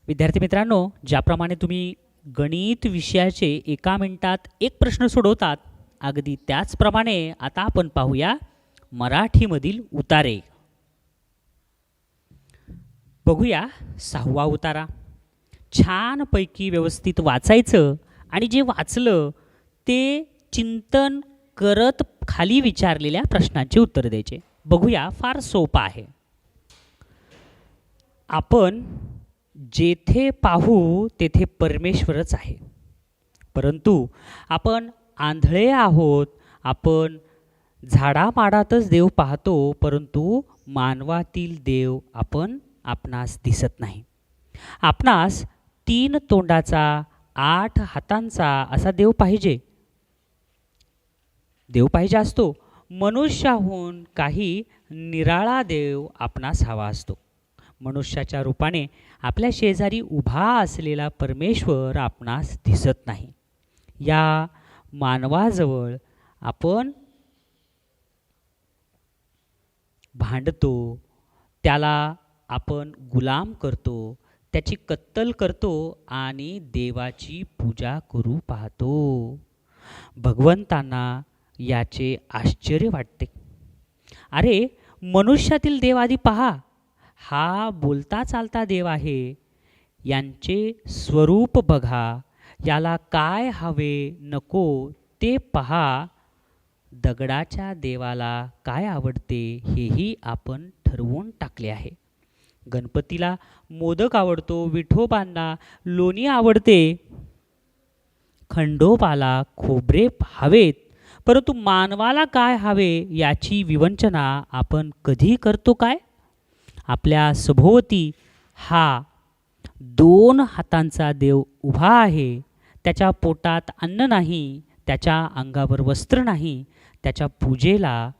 विद्यार्थी मित्रांनो, ज्याप्रमाणे तुम्ही गणित विषयाचे एका मिनिटात एक प्रश्न सोडवतात, अगदी त्याचप्रमाणे आता आपण पाहूया मराठीमधील उतारे. बघूया 6वा उतारा. छानपैकी व्यवस्थित वाचायचं आणि जे वाचलं ते चिंतन करत खाली विचारलेल्या प्रश्नांची उत्तर द्यायचे. बघूया, फार सोपा आहे. आपण जेथे पाहू तेथे परमेश्वरच आहे, परंतु आपण आंधळे आहोत. आपण झाडामाडातच देव पाहतो, परंतु मानवातील देव आपणास दिसत नाही. आपणास 3 तोंडाचा 8 हातांचा असा देव पाहिजे असतो. मनुष्याहून काही निराळा देव आपणास हवा असतो. मनुष्याच्या रूपाने आपल्या शेजारी उभा असलेला परमेश्वर आपणास दिसत नाही. या मानवाजवळ आपण भांडतो, त्याला आपण गुलाम करतो, त्याची कत्तल करतो आणि देवाची पूजा करू पाहतो. भगवंतांना याचे आश्चर्य वाटते. अरे, मनुष्यातील देव आधी पहा, हा बोलता चालता देव आहे. यांचे स्वरूप बघा, याला काय हवे नको ते पहा. दगडाच्या देवाला काय आवडते हेही आपण ठरवून टाकले आहे. गणपतीला मोदक आवडतो, विठोबांना लोणी आवडते, खंडोबाला खोबरे हवेत, परंतु मानवाला काय हवे याची विवंचना आपण कधी करतो काय? आपल्या सभोवती हा 2 हातांचा देव उभा आहे. त्याच्या पोटात अन्न नाही, त्याच्या अंगावर वस्त्र नाही. त्याच्या पूजेला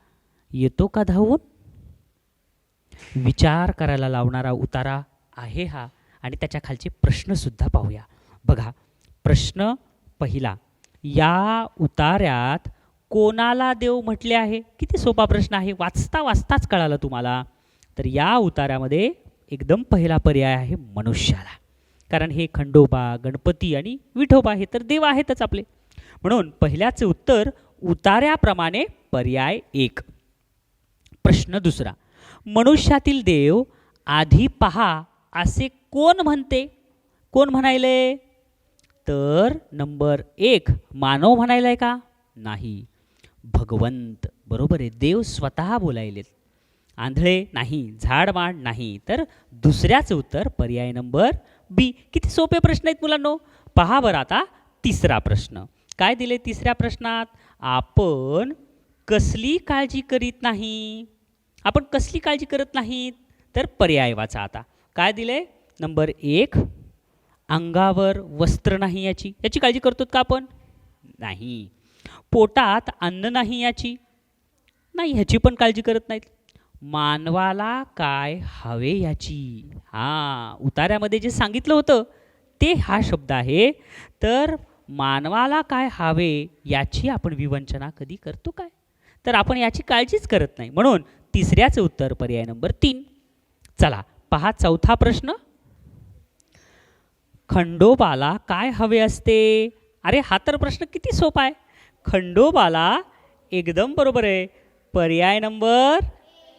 येतो का धावून? विचार करायला लावणारा उतारा आहे हा. आणि त्याच्या खालचे प्रश्नसुद्धा पाहूया. बघा, प्रश्न पहिला, या उतार्यात कोणाला देव म्हटले आहे? किती सोपा प्रश्न आहे, वाचता वाचताच कळालं तुम्हाला. तर या उतार्यामध्ये एकदम पहिला पर्याय आहे मनुष्याला, कारण हे खंडोबा, गणपती आणि विठोबा हे तर देव आहेतच आपले. म्हणून पहिल्याचे उत्तर उतार्याप्रमाणे पर्याय 1. प्रश्न दुसरा, मनुष्यातील देव आधी पहा असे कोण म्हणते? कोण म्हणायले? तर नंबर 1 मानव म्हणायलाय का? नाही, भगवंत. बरोबर आहे, देव स्वतः बोलायलेत. आंधळे नाही, झाडमाड नाही. तर दुसऱ्याचं उत्तर पर्याय नंबर बी. किती सोपे प्रश्न आहेत मुलांनो. पहा बरं आता तिसरा प्रश्न. काय दिले तिसऱ्या प्रश्नात? आपण कसली काळजी करीत नाही? आपण कसली काळजी करत नाहीत? तर पर्याय वाचा आता. काय दिले? नंबर 1 अंगावर वस्त्र नाही याची काळजी करतो का आपण? नाही. पोटात अन्न नाही नाही, ह्याची पण काळजी करत नाहीत. मानवाला काय हवे याची, उतार्यामध्ये जे सांगितलं होतं ते हा शब्द आहे. तर मानवाला काय हवे याची आपण विवंचना कधी करतो काय? तर आपण याची काळजीच करत नाही. म्हणून तिसऱ्याचं उत्तर पर्याय नंबर 3. चला पहा चौथा प्रश्न. खंडोबाला काय हवे असते? अरे, हा तर प्रश्न किती सोपा आहे. खंडोबाला एकदम बरोबर आहे, पर्याय नंबर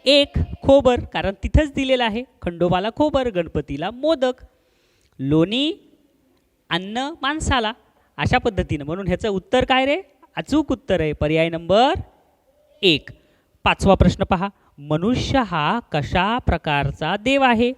1 खोबर, कारण तिथंच दिलेलं आहे. खंडोबाला खोबर, गणपतीला मोदक, लोणी अन्न माणसाला, अशा पद्धतीनं. म्हणून ह्याचं उत्तर काय रे? अचूक उत्तर आहे पर्याय नंबर 1. 5वा प्रश्न पहा. मनुष्य हा कशा प्रकारचा देव आहे?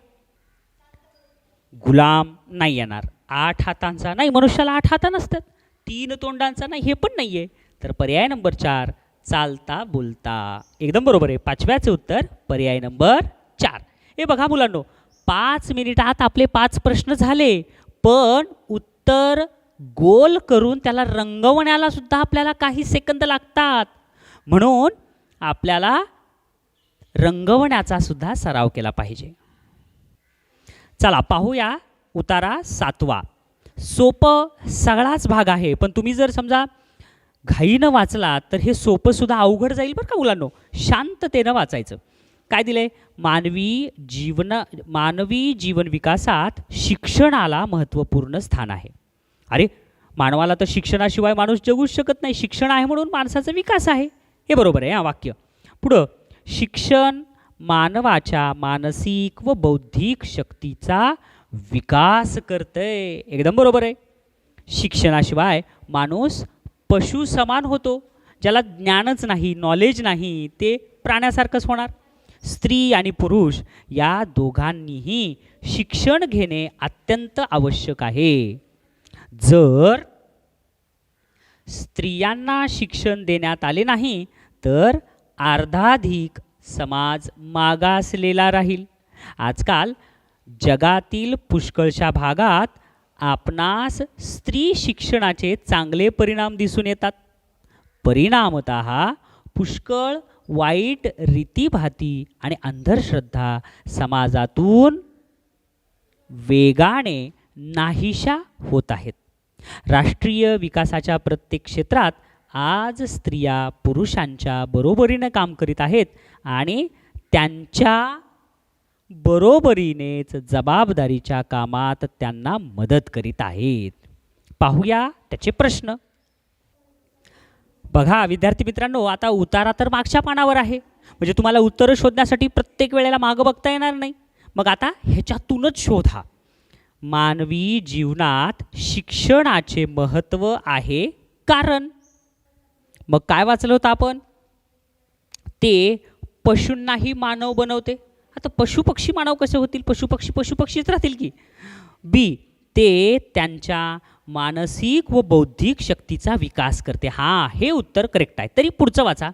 गुलाम नाही येणार. 8 हातांचा नाही, मनुष्याला 8 हात नसतात. 3 तोंडांचा नाही, हे पण नाहीये. तर पर्याय नंबर 4 चालता बोलता. एकदम बरोबर आहे. 5व्याचे उत्तर पर्याय नंबर 4. हे बघा मुलांनो, 5 मिनिटात आपले 5 प्रश्न झाले, पण उत्तर गोल करून त्याला रंगवण्याला सुद्धा आपल्याला काही सेकंद लागतात. म्हणून आपल्याला रंगवण्याचा सुद्धा सराव केला पाहिजे. चला पाहूया उतारा 7वा. सोपं सगळाच भाग आहे, पण तुम्ही जर समजा घाईनं वाचला तर हे सोपं सुद्धा अवघड जाईल बरं का मुलांनो. शांततेनं वाचायचं. काय दिलंय? मानवी जीवन विकासात शिक्षणाला महत्त्वपूर्ण स्थान आहे. अरे मानवाला तर शिक्षणाशिवाय माणूस जगूच शकत नाही. शिक्षण आहे म्हणून माणसाचा विकास आहे. हे बरोबर आहे हा वाक्य. पुढं, शिक्षण मानवाच्या मानसिक व बौद्धिक शक्तीचा विकास करतंय. एकदम बरोबर आहे. शिक्षणाशिवाय माणूस पशु समान होतो. ज्याला ज्ञानच नाही, नॉलेज नाही, ते प्राण्यासारखंच होणार. स्त्री आणि पुरुष या दोघांनीही शिक्षण घेणे अत्यंत आवश्यक आहे. जर स्त्रियांना शिक्षण देण्यात आले नाही तर अर्धाधिक समाज मागासलेला राहील. आजकाल जगातील पुष्कळशा भागात आपणास स्त्री शिक्षणाचे चांगले परिणाम दिसून येतात. परिणामतः पुष्कळ वाईट रीतीभाती आणि अंधश्रद्धा समाजातून वेगाने नाहीशा होत आहेत. राष्ट्रीय विकासाच्या प्रत्येक क्षेत्रात आज स्त्रिया पुरुषांच्या बरोबरीने काम करीत आहेत आणि त्यांच्या बरोबरीनेच जबाबदारीच्या कामात त्यांना मदत करीत आहेत. पाहूया त्याचे प्रश्न. बघा विद्यार्थी मित्रांनो, आता उतारा तर मागच्या पानावर आहे, म्हणजे तुम्हाला उत्तरं शोधण्यासाठी प्रत्येक वेळेला मागं बघता येणार नाही. मग आता ह्याच्यातूनच शोधा. मानवी जीवनात शिक्षणाचे महत्त्व आहे कारण. मग काय वाचलं होतं आपण? ते पशूंनाही मानव बनवते. आता पशुपक्षी मानव कसे होतील? पशुपक्षीच राहतील की. बी, ते त्यांच्या मानसिक व बौद्धिक शक्तीचा विकास करते. हां, हे उत्तर करेक्ट आहे. तरी पुढचं वाचा.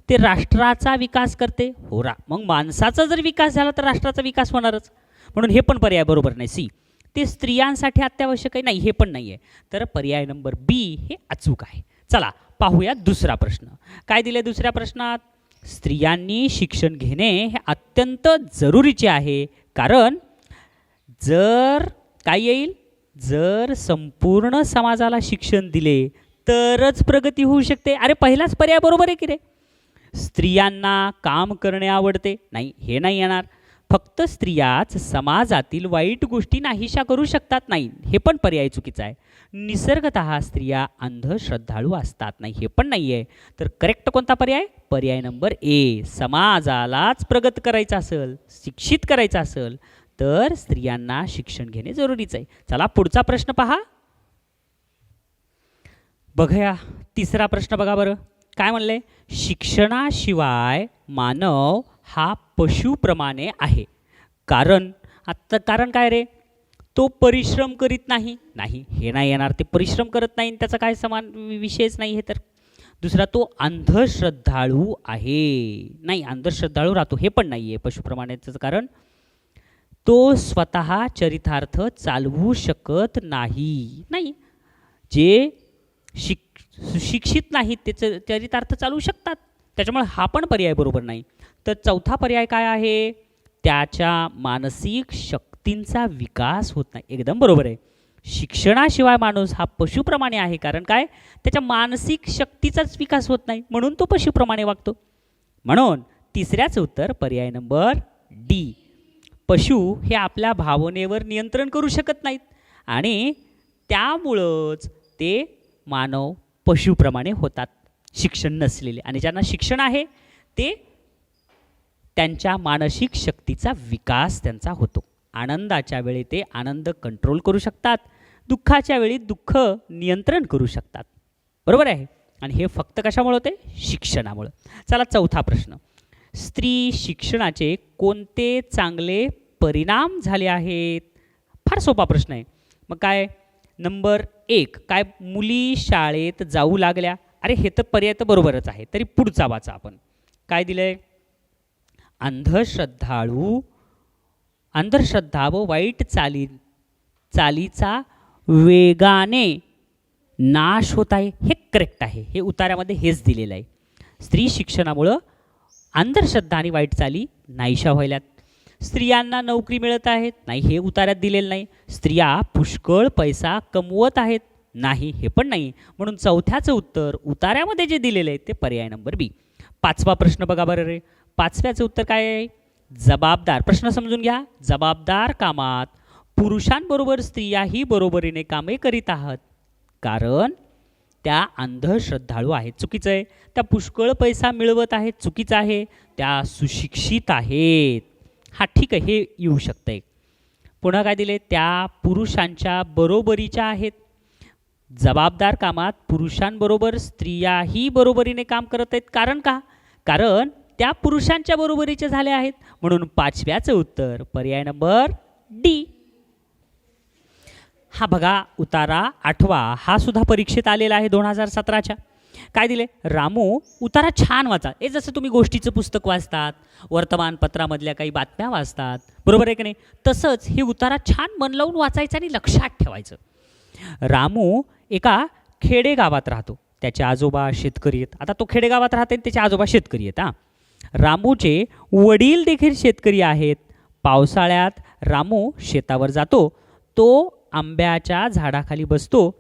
ते राष्ट्राचा विकास करते. हो मग माणसाचा जर विकास झाला तर राष्ट्राचा विकास होणारच, म्हणून हे पण पर्याय बरोबर नाही. सी, ते स्त्रियांसाठी अत्यावश्यक आहे. नाही, हे पण नाही आहे. तर पर्याय नंबर बी हे अचूक आहे. चला पाहूया दुसरा प्रश्न. काय दिले दुसऱ्या प्रश्नात? स्त्रियांनी शिक्षण घेणे हे अत्यंत जरुरीचे आहे कारण जर काय येईल? जर संपूर्ण समाजाला शिक्षण दिले तरच प्रगती होऊ शकते. अरे पहिलाच पर्याय बरोबर आहे की रे. स्त्रियांना काम करणे आवडते. नाही, हे नाही येणार. फक्त स्त्रियाच समाजातील वाईट गोष्टी नाहीशा करू शकतात. नाही, हे पण पर्याय चुकीचा आहे. निसर्गतः स्त्रिया अंधश्रद्धाळू असतात. नाही, हे पण नाही आहे. तर करेक्ट कोणता पर्याय? पर्याय नंबर ए. समाजालाच प्रगत करायचं असेल, शिक्षित करायचं असेल तर स्त्रियांना शिक्षण घेणे जरुरीच आहे. चला पुढचा प्रश्न पहा. बघूया तिसरा प्रश्न. बघा बरं काय म्हणले? शिक्षणाशिवाय मानव हा पशुप्रमाणे आहे कारण. आता कारण काय रे? तो परिश्रम करीत नाही. नाही, हे नाही येणार. ते परिश्रम करत नाही, त्याचा काय समान विषयच नाही. हे तर दुसरा, तो अंधश्रद्धाळू आहे. नाही, अंधश्रद्धाळू राहतो, हे पण नाही आहे पशुप्रमाणेचं कारण. तो स्वतः चरितार्थ चालवू शकत नाही. नाही, जे सुशिक्षित नाहीत ते चरितार्थ चालवू शकतात. त्याच्यामुळे हा पण पर्याय बरोबर नाही. तर चौथा पर्याय काय आहे? त्याच्या मानसिक शक्तींचा विकास होत नाही. एकदम बरोबर आहे. शिक्षणाशिवाय माणूस हा पशुप्रमाणे आहे कारण काय? त्याच्या मानसिक शक्तीचाच विकास होत नाही, म्हणून तो पशुप्रमाणे वागतो. म्हणून तिसऱ्याचं उत्तर पर्याय नंबर डी. पशु हे आपल्या भावनेवर नियंत्रण करू शकत नाहीत आणि त्यामुळंच ते मानव पशुप्रमाणे होतात, शिक्षण नसलेले. आणि ज्यांना शिक्षण आहे ते त्यांच्या मानसिक शक्तीचा विकास त्यांचा होतो. आनंदाच्या वेळी ते आनंद कंट्रोल करू शकतात, दुःखाच्या वेळी दुःख नियंत्रण करू शकतात. बरोबर आहे. आणि हे फक्त कशामुळे होते? शिक्षणामुळे. चला चौथा प्रश्न. स्त्री शिक्षणाचे कोणते चांगले परिणाम झाले आहेत? फार सोपा प्रश्न आहे. मग काय? नंबर 1 काय? मुली शाळेत जाऊ लागल्या. अरे हे तर पर्याय तर बरोबरच आहे. तरी पुढचा वाचा आपण. काय दिलंय? अंधश्रद्धा व वाईट चालीचा वेगाने नाश होत आहे. हे करेक्ट आहे. हे उतार्यामध्ये हेच दिलेलं आहे. स्त्री शिक्षणामुळं अंधश्रद्धा आणि वाईट चाली नाहीशा व्हायल्यात. स्त्रियांना नोकरी मिळत आहेत. नाही, हे उतार्यात दिलेलं नाही. स्त्रिया पुष्कळ पैसा कमवत आहेत. नाही, हे पण नाही. म्हणून चौथ्याचं उत्तर उतार्यामध्ये जे दिलेलं आहे ते पर्याय नंबर बी. पाचवा प्रश्न बघा बरं रे. पाचव्याचं उत्तर काय आहे? जबाबदार, प्रश्न समजून घ्या, जबाबदार कामात पुरुषांबरोबर स्त्रियाही बरोबरीने कामे करीत आहात, कारण त्या अंधश्रद्धाळू आहेत, चुकीचं आहे. त्या पुष्कळ पैसा मिळवत आहेत, चुकीचं आहे. त्या सुशिक्षित आहेत, हा ठीक आहे, हे येऊ शकतंय. पुन्हा काय दिले, त्या पुरुषांच्या बरोबरीच्या आहेत. जबाबदार कामात पुरुषांबरोबर स्त्रियाही बरोबरीने काम करत आहेत, कारण का, कारण त्या पुरुषांच्या बरोबरीचे झाले आहेत. म्हणून 5व्याचं उत्तर पर्याय नंबर डी. हा बघा उतारा 8वा, हा सुद्धा परीक्षेत आलेला आहे 2017च्या. काय दिले, रामू उतारा छान वाचा. हे जसं तुम्ही गोष्टीचं पुस्तक वाचतात, वर्तमानपत्रामधल्या काही बातम्या वाचतात, बरोबर आहे की नाही, तसंच हे उतारा छान मन लावून वाचायचं आणि लक्षात ठेवायचं. रामू एका खेडेगावात राहतो, त्याचे आजोबा शेतकरी आहेत. आता तो खेडेगावात राहते, त्याचे आजोबा शेतकरी आहेत. रामूचे वडील देखील शेतकरी आहेत. पावसाळ्यात रामू शेतावर जातो, तो आंब्याच्या झाडाखाली बसतो.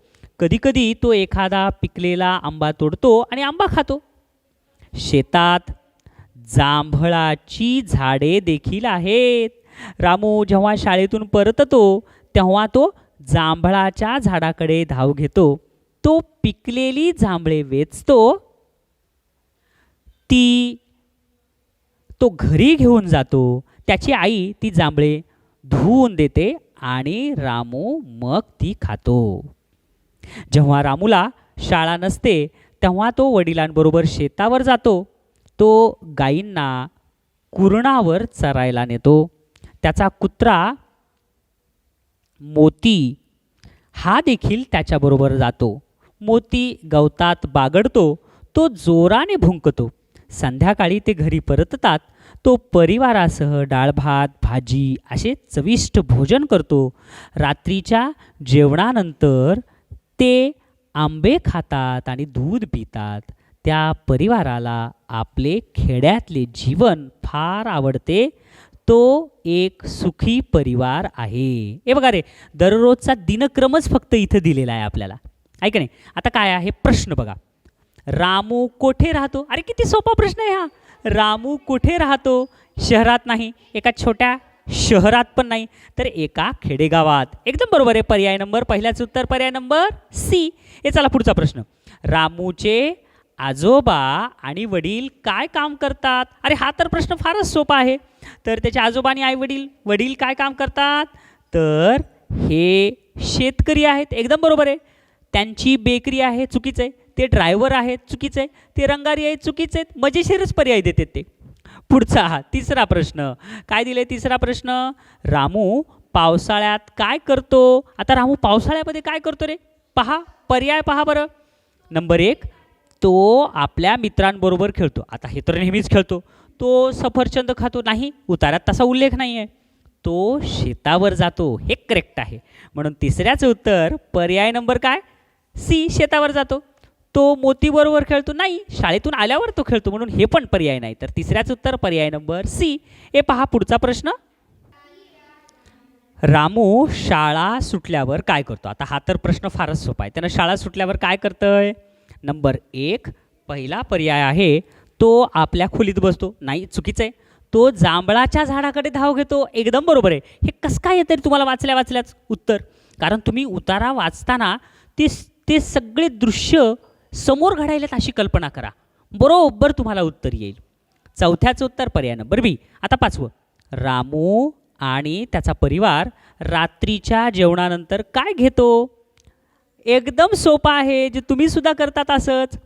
कधीकधी तो एखादा पिकलेला आंबा तोडतो आणि आंबा खातो. शेतात जांभळाची झाडे देखील आहेत. रामू जेव्हा शाळेतून परततो तेव्हा तो जांभळाच्या झाडाकडे धाव घेतो. तो पिकलेली जांभळे वेचतो, तो घरी घेऊन जातो. त्याची आई ती जांभळे धुवून देते आणि रामू मग ती खातो. जेव्हा रामूला शाळा नसते तेव्हा तो वडिलांबरोबर शेतावर जातो. तो गायींना कुरणावर चरायला नेतो. त्याचा कुत्रा मोती हा देखील त्याच्याबरोबर जातो. मोती गवतात बागडतो, तो जोराने भुंकतो. संध्याकाळी ते घरी परततात. तो परिवारासह डाळ भात भाजी असे चविष्ट भोजन करतो. रात्रीच्या जेवणानंतर ते आंबे खातात आणि दूध पितात. त्या परिवाराला आपले खेड्यातले जीवन फार आवडते. तो एक सुखी परिवार आहे. हे बघा रे, दररोजचा दिनक्रमच फक्त इथं दिलेला आहे आपल्याला, ऐक नाही. आता काय आहे प्रश्न बघा, रामू कोठे राहतो. अरे किती सोपा प्रश्न आहे हा. रामू कुठे राहतो, शहरात नाही, एका छोट्या शहरात पण नाही, तर एका खेडेगावात. एकदम बरोबर आहे. पर्याय नंबर, पहिल्याचं उत्तर पर्याय नंबर सी. हे चला पुढचा प्रश्न, रामूचे आजोबा आणि वडील काय काम करतात. अरे हा तर प्रश्न फारच सोपा आहे. तर त्याचे आजोबा आणि आई वडील काय काम करतात, तर हे शेतकरी आहेत. एकदम बरोबर आहे. त्यांची बेकरी आहे, चुकीचं आहे. ते ड्रायव्हर आहेत, चुकीचं आहे. ते रंगारी आहेत, चुकीचे आहेत. मजेशीरच पर्याय देतात ते. पुढचा तिसरा प्रश्न काय दिले, तिसरा प्रश्न, रामू पावसाळ्यात काय करतो. आता रामू पावसाळ्यामध्ये काय करतो रे, पहा पर्याय पहा बरं. नंबर 1, तो आपल्या मित्रांबरोबर खेळतो. आता हे तर नेहमीच खेळतो. तो सफरचंद खातो, नाही, उतारात तसा उल्लेख नाही आहे. तो शेतावर जातो, हे करेक्ट आहे. म्हणून तिसऱ्याचं उत्तर पर्याय नंबर काय, सी, शेतावर जातो. तो मोतीबरोबर खेळतो, नाही, शाळेतून आल्यावर तो खेळतो, म्हणून हे पण पर्याय नाही. तर तिसऱ्याचं उत्तर पर्याय नंबर सी. हे पहा पुढचा प्रश्न, रामू शाळा सुटल्यावर काय करतो. आता हा तर प्रश्न फारच सोपा आहे. त्यानं शाळा सुटल्यावर काय करतोय. नंबर 1 पहिला पर्याय आहे, तो आपल्या खोलीत बसतो, नाही, चुकीचं आहे. तो जांभळाच्या झाडाकडे धाव घेतो. एकदम बरोबर आहे. हे कसं काय येतं तुम्हाला वाचल्याच उत्तर, कारण तुम्ही उतारा वाचताना ते सगळे दृश्य समोर घडायलेत अशी कल्पना करा, बरोबर तुम्हाला उत्तर येईल. चौथ्याचं उत्तर पर्याय नंबर बी. आता 5वं, रामू आणि त्याचा परिवार रात्रीच्या जेवणानंतर काय घेतो. एकदम सोपा आहे, जे तुम्ही सुद्धा करतात असंच.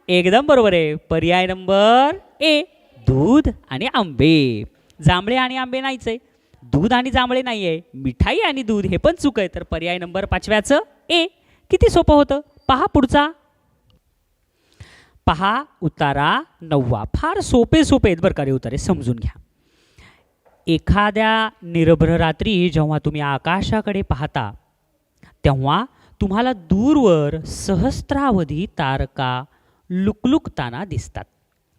एकदम बरोबर आहे. पर्याय नंबर ए, दूध आणि आंबे. जांभळे आणि आंबे नाहीच आहे, दूध आणि जांभळे नाही आहे, मिठाई आणि दूध हे पण चूक आहे. तर पर्याय नंबर 5व्याचं ए. किती सोपं होतं. पहा पुढचा, पहा उतारा 9वा. फार सोपे आहेत बरं का रे उतारे, समजून घ्या. एखाद्या निरभ्र रात्री जेव्हा तुम्ही आकाशाकडे पाहता तेव्हा तुम्हाला दूरवर सहस्त्रावधी तारका लुकलुकताना दिसतात.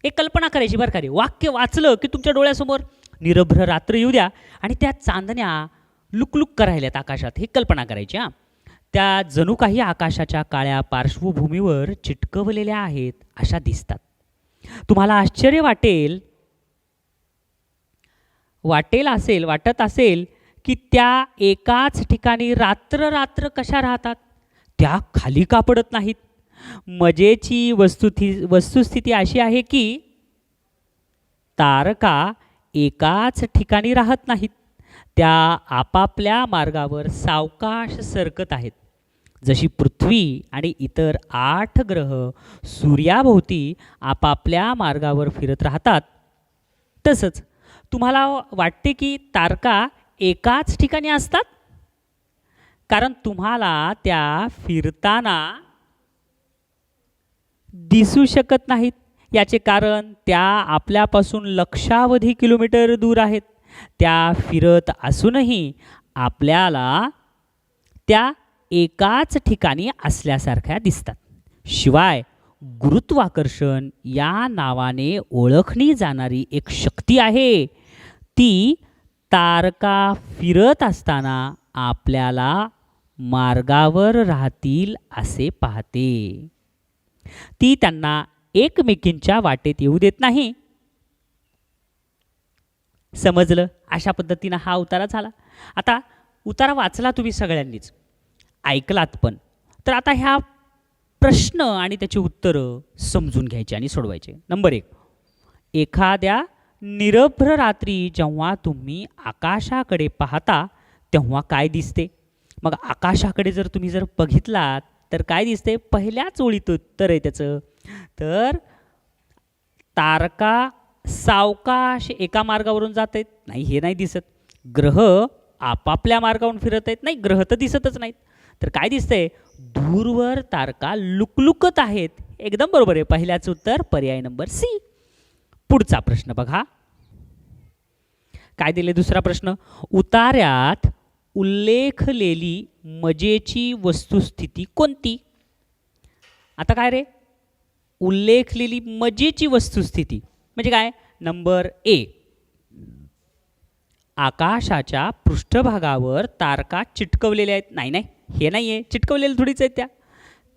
एक कल्पना करायची बरं का रे, वाक्य वाचलं की तुमच्या डोळ्यासमोर निरभ्र रात्र येऊ द्या आणि त्या चांदण्या लुकलुक करायल्यात आकाशात, ही कल्पना करायची. त्या जणू काही आकाशाच्या काळ्या पार्श्वभूमीवर चिटकवलेल्या आहेत अशा दिसतात. तुम्हाला आश्चर्य वाटेल वाटत असेल की त्या एकाच ठिकाणी रात्र रात्र कशा राहतात, त्या खाली का पडत नाहीत? मजेची वस्तुस्थिती अशी आहे की तारका एकाच ठिकाणी राहत नाहीत, त्या आपापल्या मार्गावर सावकाश सरकत आहेत. जशी पृथ्वी आणि इतर 8 ग्रह सूर्याभोवती आपापल्या मार्गावर फिरत राहतात, तसंच तुम्हाला वाटते की तारका एकाच ठिकाणी असतात? कारण तुम्हाला त्या फिरताना दिसू शकत नाहीत. याचे कारण त्या आपल्यापासून लक्षावधी किलोमीटर दूर आहेत. त्या फिरत असूनही आपल्याला त्या एकाच ठिकाणी असल्यासारख्या दिसतात. शिवाय गुरुत्वाकर्षण या नावाने ओळखली जाणारी एक शक्ती आहे, ती तारका फिरत असताना आपल्याला मार्गावर राहतील असे पाहते. ती त्यांना एकमेकींच्या वाटेत येऊ देत नाही. समजलं? अशा पद्धतीनं हा उतारा झाला. आता उतारा वाचला तुम्ही सगळ्यांनीच, ऐकलात पण. तर आता ह्या प्रश्न आणि त्याची उत्तरं समजून घ्यायची आणि सोडवायचे. नंबर 1, एखाद्या निरभ्र रात्री जेव्हा तुम्ही आकाशाकडे पाहता तेव्हा काय दिसते? मग आकाशाकडे जर तुम्ही बघितलात तर काय दिसते? पहिल्याच ओळीत उत्तर आहे त्याचं. तर तारका सावकाश एका मार्गावरून जात आहेत, नाही हे नाही दिसत. ग्रह आपापल्या मार्गावरून फिरत आहेत, नाही ग्रह तर दिसतच नाहीत. तर काय दिसतंय? दूरवर तारका लुकलुकत आहेत. एकदम बरोबर आहे, पहिल्याचं उत्तर पर्याय नंबर सी. पुढचा प्रश्न बघा, काय दिले? दुसरा प्रश्न, उतार्यात उल्लेखलेली मजेची वस्तुस्थिती कोणती? आता काय रे, उल्लेखलेली मजेची वस्तुस्थिती म्हणजे काय? नंबर ए, आकाशाच्या पृष्ठभागावर तारका चिटकवलेल्या आहेत. नाही नाही, हे नाही आहे, चिटकवलेल्या थोडीच आहेत त्या.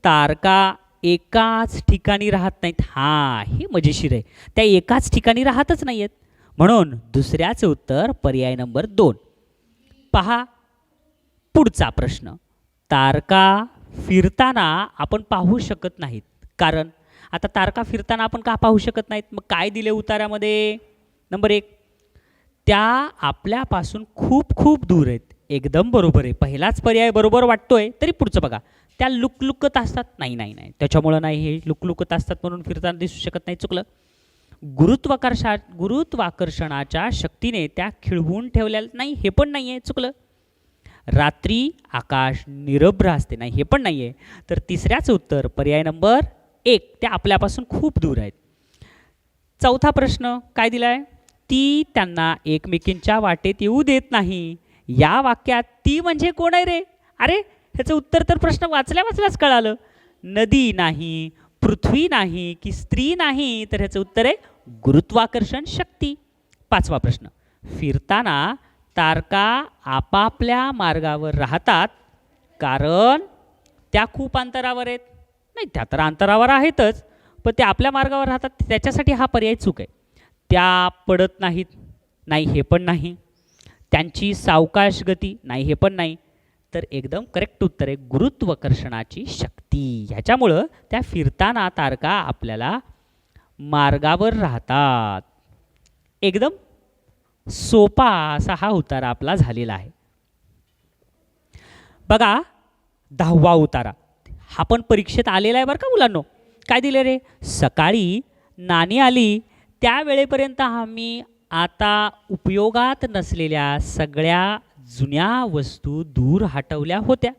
तारका एकाच ठिकाणी राहत नाहीत. हां, हे मजेशीर आहे, त्या एकाच ठिकाणी राहतच नाही आहेत. म्हणून दुसऱ्याचे उत्तर पर्याय नंबर 2. पहा पुढचा प्रश्न, तारका फिरताना आपण पाहू शकत नाहीत. कारण आता तारका फिरताना आपण का पाहू शकत नाहीत? मग काय दिले उतार्यामध्ये? नंबर 1, त्या आपल्यापासून खूप खूप दूर आहेत. एकदम बरोबर आहे, पहिलाच पर्याय बरोबर वाटतोय. तरी पुढचं बघा, त्या लुकलुकत असतात. नाही नाही नाही, त्याच्यामुळं नाही, हे लुकलुकत असतात म्हणून फिरताना दिसू शकत नाही, चुकलं. गुरुत्वाकर्षणाच्या शक्तीने त्या खिळवून ठेवलेल्या नाही, हे पण नाही आहे, चुकलं. रात्री आकाश निरभ्र असते, नाही हे पण नाही आहे. तर तिसऱ्याचं उत्तर पर्याय नंबर 1, त्या आपल्यापासून खूप दूर आहेत. चौथा प्रश्न काय दिलाय? ती त्यांना एकमेकींच्या वाटेत येऊ देत नाही. या वाक्यात ती म्हणजे कोण आहे रे? अरे ह्याचं उत्तर तर प्रश्न वाचल्याच कळालं. नदी नाही, पृथ्वी नाही की स्त्री नाही, तर ह्याचं उत्तर आहे गुरुत्वाकर्षण शक्ती. 5वा प्रश्न, फिरताना तारका आपापल्या मार्गावर राहतात कारण त्या खूप अंतरावर आहेत. नाही, त्या तर अंतरावर आहेतच, पण त्या आपल्या मार्गावर राहतात, त्याच्यासाठी हा पर्याय चूक आहे. त्या पडत नाहीत, नाही हे पण नाही. त्यांची सावकाश गती, नाही हे पण नाही. तर एकदम करेक्ट उत्तर आहे गुरुत्वाकर्षणाची शक्ती. ह्याच्यामुळं त्या फिरताना तारका आपल्याला मार्गावर राहतात. एकदम सोपा असा हा उतारा आपला झालेला आहे. बघा 10वा उतारा, हा पण परीक्षेत आलेला आहे बरं का मुलांनो. काय दिले रे? सकाळी नाणी आली त्या वेळेपर्यंत आम्ही आता उपयोगात नसलेल्या सगळ्या जुन्या वस्तू दूर हटवल्या होत्या,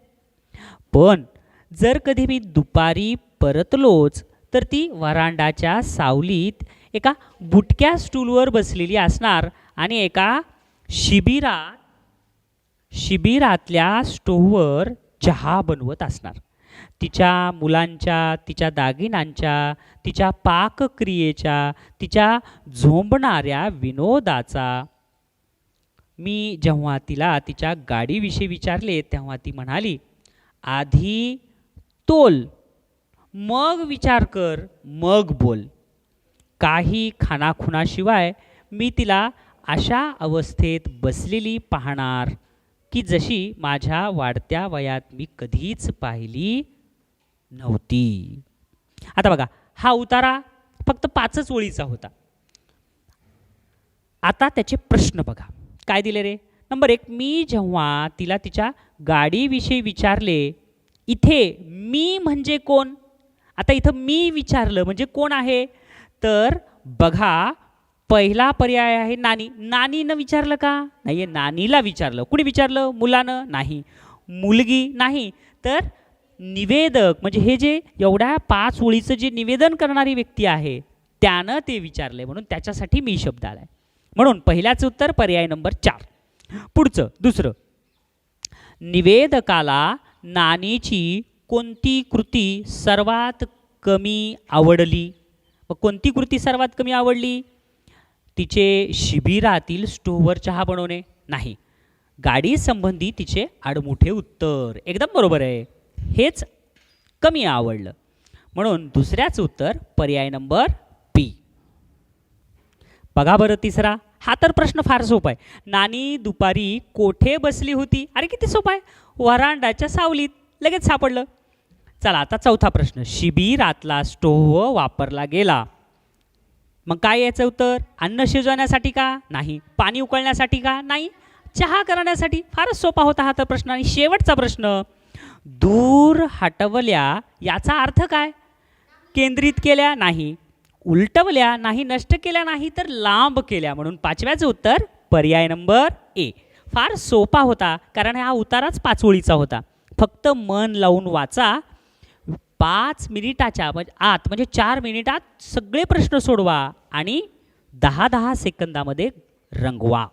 पण जर कधी मी दुपारी परतलोच तर ती व्हरांडाच्या सावलीत एका बुटक्या स्टूलवर बसलेली असणार आणि एका शिबिरातल्या स्टोव्हवर चहा बनवत असणार. तिच्या मुलांच्या, तिच्या दागिन्यांच्या, तिच्या पाकक्रियेच्या, तिच्या झोंबणाऱ्या विनोदाचा मी जेव्हा तिला तिच्या गाडीविषयी विचारले तेव्हा ती म्हणाली, आधी तोल, मग विचार कर, मग बोल. काही खानाखुणाशिवाय मी तिला अशा अवस्थेत बसलेली पाहणार की जशी माझ्या वाढत्या वयात मी कधीच पाहिली नव्हती. आता बघा, हा उतारा फक्त 5च ओळीचा होता. आता त्याचे प्रश्न बघा काय दिले रे. नंबर 1, मी जेव्हा तिला तिच्या गाडीविषयी विचारले, इथे मी म्हणजे कोण. आता इथं मी विचारलं म्हणजे कोण आहे, तर बघा पहिला पर्याय आहे नानी. नानीनं विचारलं का, नाही, नानीला विचारलं. कुणी विचारलं, मुलानं, नाही. मुलगी, नाही. तर निवेदक म्हणजे हे जे एवढ्या 5 ओळीचं जे निवेदन करणारी व्यक्ती आहे त्यानं ते विचारले, म्हणून त्याच्यासाठी मी शब्द आलाय. म्हणून पहिल्याचं उत्तर पर्याय नंबर 4. पुढचं दुसरं, निवेदकाला नानीची कोणती कृती सर्वात कमी आवडली. मग कोणती कृती सर्वात कमी आवडली. तिचे शिबिरातील स्टोव्हवर चहा बनवणे, नाही. गाडी संबंधी तिचे आडमुठे उत्तर, एकदम बरोबर आहे, हेच कमी आवडलं. म्हणून दुसऱ्याचं उत्तर पर्याय नंबर बी. बघा बरं तिसरा, हा तर प्रश्न फार सोपा आहे. नानी दुपारी कोठे बसली होती. अरे किती सोपा आहे, वरांडाच्या सावलीत, लगेच सापडलं. चला आता चौथा प्रश्न, शिबिरातला स्टोव्ह वापरला गेला. मग काय याचं उत्तर, अन्न शिजवण्यासाठी का, नाही. पाणी उकळण्यासाठी का, नाही. चहा करण्यासाठी. फारच सोपा होता हा तर प्रश्न. आणि शेवटचा प्रश्न, दूर हटवल्या याचा अर्थ काय. केंद्रित केल्या, नाही. उलटवल्या, नाही. नष्ट केल्या, नाही. तर लांब केल्या. म्हणून 5व्याचं उत्तर पर्याय नंबर ए. फार सोपा होता कारण हा उताराच 5 ओळीचा होता. फक्त मन लावून वाचा. 5 मिनिटाच्या आत म्हणजे 4 मिनिटात सगळे प्रश्न सोडवा आणि 10-10 सेकंदामध्ये रंगवा.